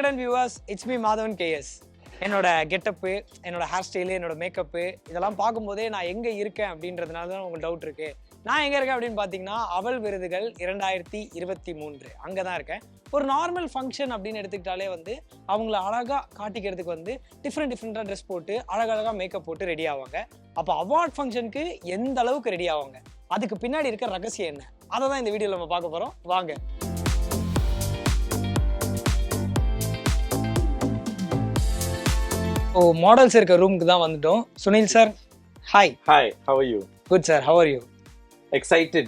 Wonderland viewers, it's me Madhavan KS. என்னோட getup, என்னோட hair style, என்னோட மேக்கப்பு இதெல்லாம் பார்க்கும்போதே நான் எங்கே இருக்கேன் அப்படின்றதுனால தான் உங்களுக்கு டவுட் இருக்குது. நான் எங்கே இருக்கேன் அப்படின்னு பார்த்தீங்கன்னா அவல் விருதுகள் 2023 அங்கே தான் இருக்கேன். ஒரு நார்மல் ஃபங்க்ஷன் அப்படின்னு எடுத்துக்கிட்டாலே வந்து அவங்கள அழகாக காட்டிக்கிறதுக்கு வந்து டிஃப்ரெண்ட்டாக ட்ரெஸ் போட்டு அழகழகாக மேக்கப் போட்டு ரெடி ஆவாங்க. அப்போ அவார்ட் ஃபங்க்ஷனுக்கு எந்த அளவுக்கு ரெடி ஆவாங்க, அதுக்கு பின்னாடி இருக்க ரகசியம் என்ன, அதை தான் இந்த வீடியோவில் நம்ம பார்க்க போகிறோம். வாங்க. மாடல்ஸ் இருக்க ரூமுக்கு தான் வந்துட்டோம். Sunil sir, hi. Hi, how are you? Good sir, how are you? Excited.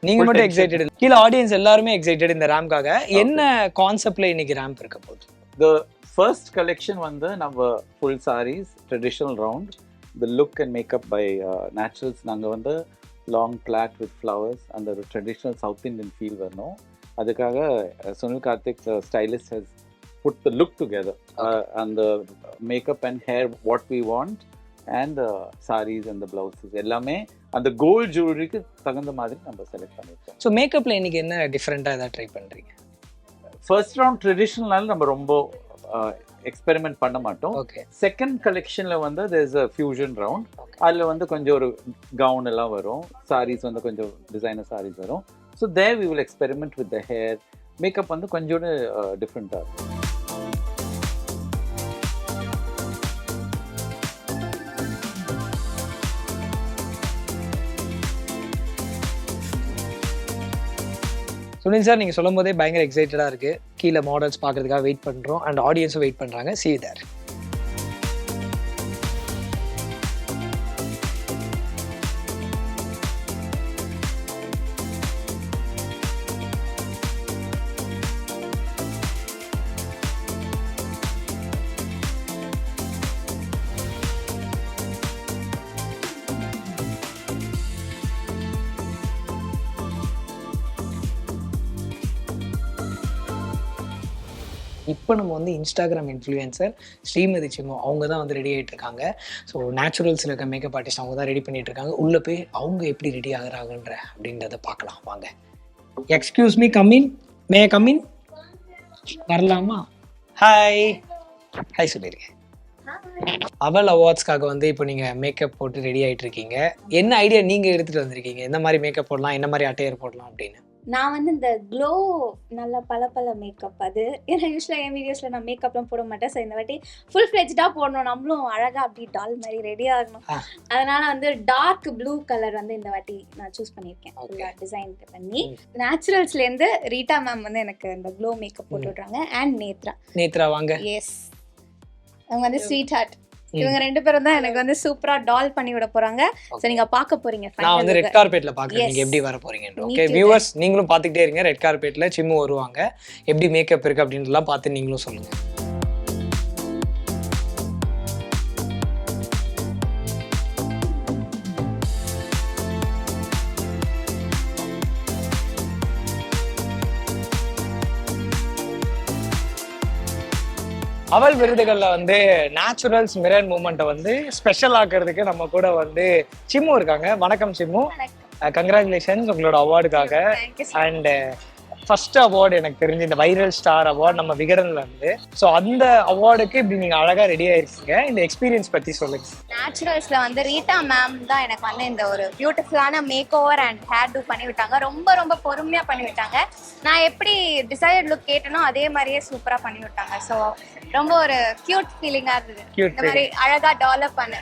நீங்க மட்டும் எக்ஸைட்டட்? கீழ ஆடியன்ஸ் எல்லாருமே எக்ஸைட்டட் இந்த ரேம்காக. என்ன கான்செப்ட்ல இன்னைக்கு ரேம்ப் இருக்க போகுது? The first collection வந்து நம்ம full sarees, traditional round. The look and makeup by naturals. நாங்க வந்து long plait with flowers and the traditional South Indian feel வரணும். அதுக்காக Sunil Karthik stylist has put the look together and the makeup and hair what we want and the sarees and the blouses எல்லாமே அந்த gold ஜுவல்லரிக்கு தகுந்த மாதிரி நம்ம select பண்ணிருக்கோம். So மேக்கப்ல இன்னைக்கு என்ன டிஃப்ரெண்டா ஏதாவது ட்ரை பண்றீங்க? ஃபர்ஸ்ட் ரவுண்ட் ட்ரெடிஷ்னல்னால நம்ம ரொம்ப எக்ஸ்பெரிமெண்ட் பண்ண மாட்டோம். செகண்ட் கலெக்ஷன்ல வந்து there is a fusion round. அதில் வந்து கொஞ்சம் ஒரு கவுன் எல்லாம் வரும், சாரீஸ் வந்து கொஞ்சம் டிசைனர் சாரீஸ் வரும். So there we will experiment with the hair. Makeup வந்து கொஞ்சோடு டிஃப்ரெண்ட்டாக இருக்கும். சுனில் சார், நீங்கள் சொல்லும் போதே பயங்கர எக்ஸைட்டடாக இருக்குது. கீழே மாடல்ஸ் பார்க்குறதுக்காக வெயிட் பண்ணுறோம் அண்ட் ஆடியன்ஸும் வெயிட் பண்ணுறாங்க. See you there. இப்போ நம்ம வந்து இன்ஸ்டாகிராம் இன்ஃப்ளூயன்சர் ஸ்ரீமதி சிம்மு அவங்க தான் வந்து ரெடி ஆகிட்டு இருக்காங்க. ஸோ நேச்சுரல்ஸில் இருக்க மேக்கப் ஆர்டிஸ்ட் அவங்க தான் ரெடி பண்ணிட்டு இருக்காங்க. உள்ளே போய் அவங்க எப்படி ரெடி ஆகுறாங்கன்ற அப்படின்றத பார்க்கலாம் வாங்க. எக்ஸ்கியூஸ் மீ, கம்மின், மே கம்மின், வரலாமா? ஹாய் ஹாய் சொல்லியிருக்கேன். அவல் அவார்ட்ஸ்க்காக வந்து இப்போ நீங்கள் மேக்கப் போட்டு ரெடி ஆகிட்டு இருக்கீங்க. என்ன ஐடியா நீங்கள் எடுத்துகிட்டு வந்திருக்கீங்க? எந்த மாதிரி மேக்கப் போடலாம், என்ன மாதிரி அட்டையர் போடலாம் அப்படின்னு? நான் வந்து இந்த க்ளோ நல்ல பல மேக்கப், அது ஏன்னா யூஸ்வலாக என் வீடியோஸில் நான் மேக்கப்லாம் போட மாட்டேன். ஸோ இந்த வாட்டி ஃபுல் ஃப்ளெஜ்டாக போடணும், நம்மளும் அழகாக அப்படி டால் மாதிரி ரெடி ஆகணும். அதனால வந்து டார்க் ப்ளூ கலர் வந்து இந்த வாட்டி நான் சூஸ் பண்ணியிருக்கேன். ஃபுல்லாக டிசைன் பண்ணி நேச்சுரல்ஸ்லேருந்து ரீட்டா மேம் வந்து எனக்கு இந்த க்ளோ மேக்கப் போட்டு விட்றாங்க. அண்ட் நேத்ரா வாங்க. எஸ், அவங்க வந்து ஸ்வீட் ஹார்ட். இவங்க ரெண்டு பேரும் தான் எனக்கு வந்து சூப்பரா டால் பண்ணி விட போறாங்க. சோ நீங்க பார்க்க போறீங்க. நான் வந்து ரெட் கார்பெட்ல பாக்குறேன் நீங்க எப்படி வர போறீங்க. ஓகே வியூவர்ஸ், நீங்களும் பாத்துக்கிட்டே இருங்க. ரெட் கார்பெட்ல சிம்மு வருவாங்க. எப்படி மேக்கப் இருக்கு அப்படின்றலாம் பார்த்து நீங்களும் சொல்லுங்க. அவல் விருதுகள்ல வந்து நேச்சுரல்ஸ் மிரர் மூமெண்ட்டை வந்து ஸ்பெஷல் ஆக்குறதுக்கு நம்ம கூட வந்து சிம்மு இருக்காங்க. வணக்கம் சிம்மு, கங்க்ராச்சுலேஷன்ஸ் உங்களோட அவார்டுக்காக. அண்ட் ஃபர்ஸ்ட் அவார்டு எனக்கு தெரிஞ்சு இந்த வைரல் ஸ்டார் அவார்டு நம்ம விகடன்ல இருந்து. ஸோ அந்த அவார்டுக்கு இப்படி நீங்க அழகா ரெடி ஆயிருக்கீங்க. இந்த எக்ஸ்பீரியன்ஸ் பத்தி சொல்லுங்க. நேச்சுரல்ஸ்ல வந்து ரீட்டா மேம் தான் எனக்கு வந்து இந்த ஒரு பியூட்டிஃபுல்லான makeover and hairdo பண்ணி விட்டாங்க. ரொம்ப பொறுமையா பண்ணி விட்டாங்க. நான் எப்படி டிசைர்ட் லுக் கேட்டனோ அதே மாதிரியே சூப்பரா பண்ணி விட்டாங்க. ஸோ ரொம்ப ஒரு கியூட் ஃபீலிங்கா இருந்தது. இந்த மாதிரி அழகா டெவலப் பண்ணு.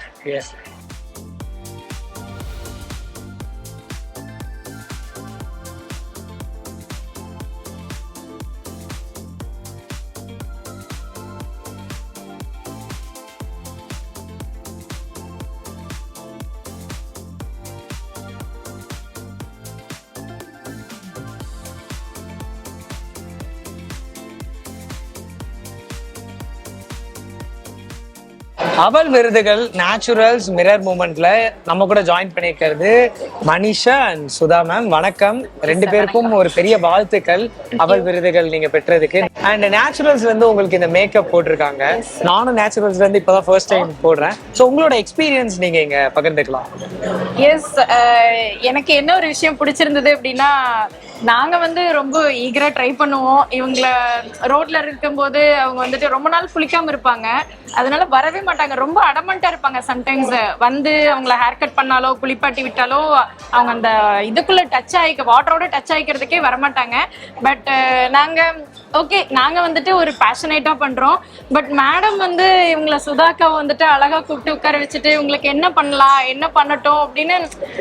அவல் விருதுகள் நேச்சுரல்ஸ் மிரர் மூமெண்ட்ல நம்ம கூட ஜாயின் பண்ணிருக்கிறது மனிஷா அண்ட் சுதா மேம். வணக்கம். ரெண்டு பேருக்கும் ஒரு பெரிய வாழ்த்துக்கள் அவல் விருதுகள் நீங்க பெற்றதுக்கு. அண்ட் நேச்சுரல்ஸ் வந்து உங்களுக்கு இந்த மேக்கப் போட்டிருக்காங்க. நானும் நேச்சுரல்ஸ்ல இருந்து இப்பதான் ஃபர்ஸ்ட் டைம் போடுறேன். ஸோ உங்களோட எக்ஸ்பீரியன்ஸ் நீங்க இங்க பகிர்ந்துக்கலாம். எஸ், எனக்கு என்ன ஒரு விஷயம் பிடிச்சிருந்தது அப்படின்னா, நாங்க வந்து ரொம்ப ஈகரா ட்ரை பண்ணுவோம். இவங்கள ரோட்ல இருக்கும்போது அவங்க வந்துட்டு ரொம்ப நாள் குளிக்காம இருப்பாங்க, அதனால வரவே மாட்டாங்க. ரொம்ப அடமண்டா இருப்பாங்க. சம்டைம்ஸ் வந்து அவங்கள ஹேர் கட் பண்ணாலோ குளிப்பாட்டி விட்டாலோ அவங்க அந்த இதுக்குள்ள டச் ஆகிக்க வாட்டரோட டச் ஆகிக்கிறதுக்கே வரமாட்டாங்க. பட் நாங்க வந்துட்டு ஒரு பேஷனேட்டா பண்றோம். பட் மேடம் வந்து இவங்கள சுதாக்கா வந்துட்டு அழகா கூப்பிட்டு உட்கார வச்சுட்டு இவங்களுக்கு என்ன பண்ணலாம் என்ன பண்ணட்டும் அப்படின்னு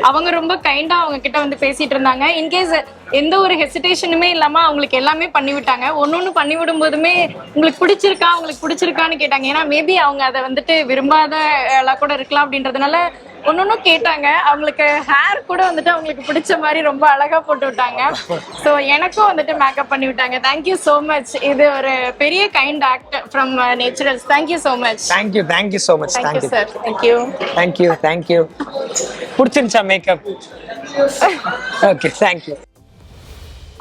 அவங்க ரொம்ப கைண்டா அவங்க கிட்ட வந்து பேசிட்டு இருந்தாங்க. இன்கேஸ் எந்த ஒரு ஹெசிடேஷனுமே இல்லாம அவங்களுக்கு எல்லாமே பண்ணி விட்டாங்க. ஒன்னொன்னு பண்ணி விடும் போதுமே உங்களுக்கு பிடிச்சிருக்கான்னு கேட்டாங்க. ஏன்னா மேபி அவங்க அதை வந்துட்டு விரும்பாத எல்லாம் கூட இருக்கலாம் அப்படின்றதுனால ஒன்னொன்னும் கேட்டாங்க. அவங்களுக்கு ஹேர் கூட வந்துட்டு அவங்களுக்கு பிடிச்ச மாதிரி ரொம்ப அழகா போட்டு விட்டாங்க. ஸோ எனக்கும் வந்துட்டு மேக்கப் பண்ணி விட்டாங்க. Thank you so much. இது ஒரு பெரிய kind act from Naturals. Thank you so much. Thank you so much. Thank you sir. Thank you. பிடிச்சிருந்துச்சா மேக்கப்? Okay, thank you.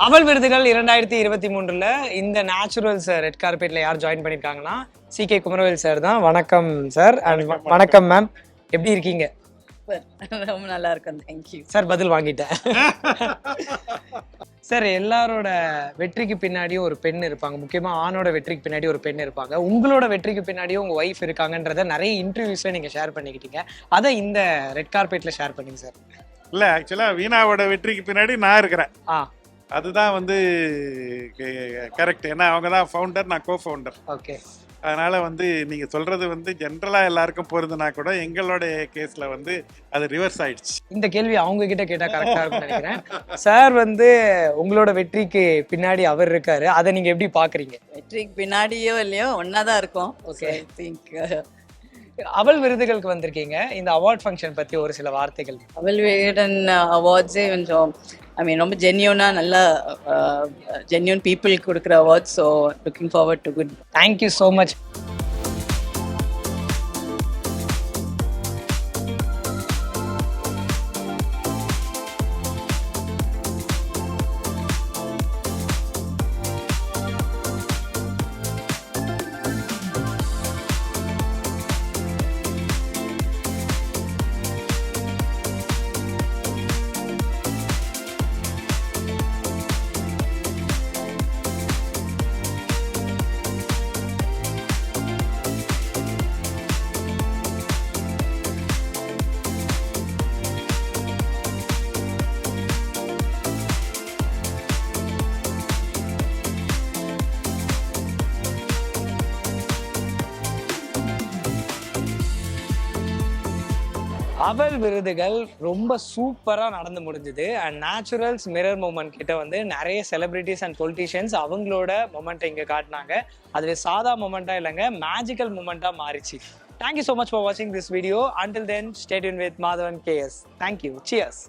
அவல் விருதுகள் 2023 இந்த நேச்சுரல்ஸ் ரெட் கார்பெட்ல யார் ஜாயின் பண்ணிருக்காங்கன்னா CK குமரவேல் சார் தான். வணக்கம் சார். அண்ட் வணக்கம் மேம், எப்படி இருக்கீங்க? ரொம்ப நல்லா இருக்கும். Thank you sir. பதில் வாங்கிட்டேன் சார். எல்லாரோட வெற்றிக்கு பின்னாடியும் ஒரு பெண் இருப்பாங்க, முக்கியமா ஆணோட வெற்றிக்கு பின்னாடி ஒரு பெண் இருப்பாங்க. உங்களோட வெற்றிக்கு பின்னாடியும் உங்க ஒய்ஃப் இருக்காங்கன்றத நிறைய இன்டர்வியூஸ்ல நீங்க ஷேர் பண்ணிக்கிட்டீங்க. அதை இந்த ரெட் கார்பெட்ல ஷேர் பண்ணீங்க சார். இல்ல, ஆக்சுவலா வீணாவோட வெற்றிக்கு பின்னாடி நான் இருக்கிறேன். அதுதான் வந்து கரெக்ட். ஏன்னா அவங்க தான் ஃபவுண்டர், நான் கோ ஃபவுண்டர். ஓகே. அதனால வந்து நீங்க சொல்றது வந்து ஜென்ரலா எல்லாருக்கும் பொருந்துனா கூட எங்களோட கேஸ்ல வந்து அது ரிவர்ஸ் ஆயிடுச்சு. இந்த கேள்வி அவங்க கிட்ட கேட்டா கரெக்டா இருக்கும்னு நினைக்கிறேன். சார் வந்து உங்களோட வெற்றிக்கு பின்னாடி அவர் இருக்காரு, அதை நீங்க எப்படி பாக்குறீங்க? வெற்றிக்கு பின்னாடியோ இல்லையோ ஒன்னாதான் இருக்கும். ஓகே. அவல் விருதுகளுக்கு வந்திருக்கீங்க. இந்த அவார்ட் ஃபங்க்ஷன் பத்தி ஒரு சில வார்த்தைகள். அவல் விகடன் அவார்ட்ஸே கொஞ்சம் ரொம்ப ஜென்யூனா நல்ல ஜென்யூன் பீப்புள் கொடுக்குற awards. So looking forward to good. Thank you so much. அவல் விருதுகள் ரொம்ப சூப்பரா நடந்து முடிஞ்சது. அண்ட் நேச்சுரல்ஸ் மிரர் மூமெண்ட் கிட்ட வந்து நிறைய செலிபிரிட்டிஸ் அண்ட் பொலிட்டிஷியன்ஸ் அவங்களோட மொமெண்ட்டை இங்க காட்டினாங்க. அதுவே சாதா மொமெண்டா இல்லைங்க, மேஜிக்கல் மொமெண்டா மாறிச்சு. தேங்க்யூ ஸோ மச் ஃபார் வாட்சிங் this video. Until then, stay tune with Madhavan KS. Thank you. Cheers.